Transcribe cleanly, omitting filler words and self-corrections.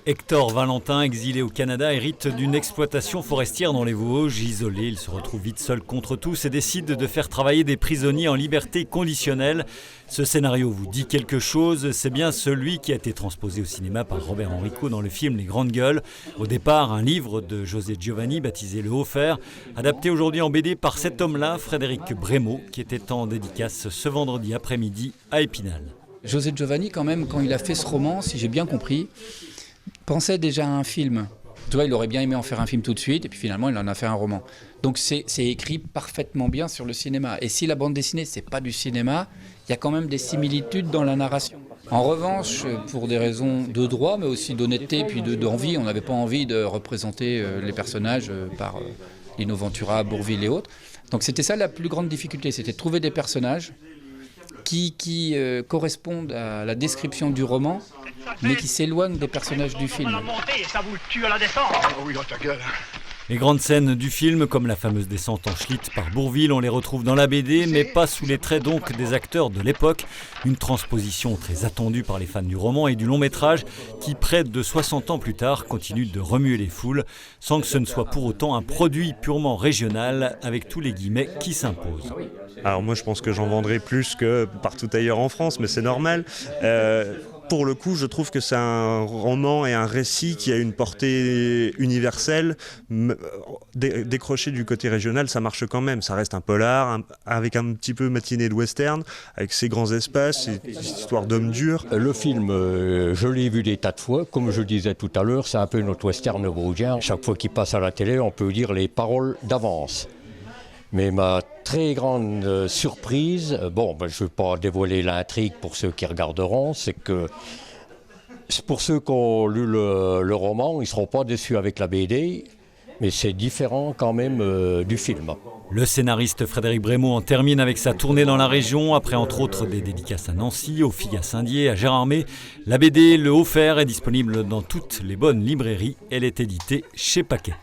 Hector Valentin, exilé au Canada, hérite d'une exploitation forestière dans les Vosges. Isolé, il se retrouve vite seul contre tous et décide de faire travailler des prisonniers en liberté conditionnelle. Ce scénario vous dit quelque chose, c'est bien celui qui a été transposé au cinéma par Robert Enrico dans le film Les Grandes Gueules. Au départ, un livre de José Giovanni baptisé Le Haut-Fer, adapté aujourd'hui en BD par cet homme-là, Frédéric Brémaud, qui était en dédicace ce vendredi après-midi à Épinal. José Giovanni, quand même, quand il a fait ce roman, si j'ai bien compris, pensait déjà à un film. Tu vois, il aurait bien aimé en faire un film tout de suite, et puis finalement, il en a fait un roman. Donc c'est écrit parfaitement bien sur le cinéma. Et si la bande dessinée, c'est pas du cinéma, il y a quand même des similitudes dans la narration. En revanche, pour des raisons de droit, mais aussi d'honnêteté, puis d'envie, on n'avait pas envie de représenter les personnages par Lino Ventura, Bourvil et autres. Donc c'était ça la plus grande difficulté, c'était de trouver des personnages qui correspondent à la description du roman, mais qui s'éloignent des personnages du film. Les grandes scènes du film, comme la fameuse descente en Schlitt par Bourvil, on les retrouve dans la BD, mais pas sous les traits donc des acteurs de l'époque. Une transposition très attendue par les fans du roman et du long métrage qui, près de 60 ans plus tard, continue de remuer les foules, sans que ce ne soit pour autant un produit purement régional, avec tous les guillemets qui s'imposent. Alors moi je pense que j'en vendrai plus que partout ailleurs en France, mais c'est normal. Pour le coup, je trouve que c'est un roman et un récit qui a une portée universelle. Décroché du côté régional, ça marche quand même. Ça reste un polar, avec un petit peu matinée de western, avec ses grands espaces, ses histoires d'hommes durs. Le film, je l'ai vu des tas de fois. Comme je disais tout à l'heure, c'est un peu notre western vosgien. Chaque fois qu'il passe à la télé, on peut lire les paroles d'avance. Mais ma très grande surprise, je ne vais pas dévoiler l'intrigue pour ceux qui regarderont, c'est que pour ceux qui ont lu le roman, ils ne seront pas déçus avec la BD, mais c'est différent quand même du film. Le scénariste Frédéric Brémaud en termine avec sa tournée dans la région, après entre autres des dédicaces à Nancy, aux Filles à Saint-Dié, à Gérardmer. La BD Le Haut-Fer est disponible dans toutes les bonnes librairies. Elle est éditée chez Paquet.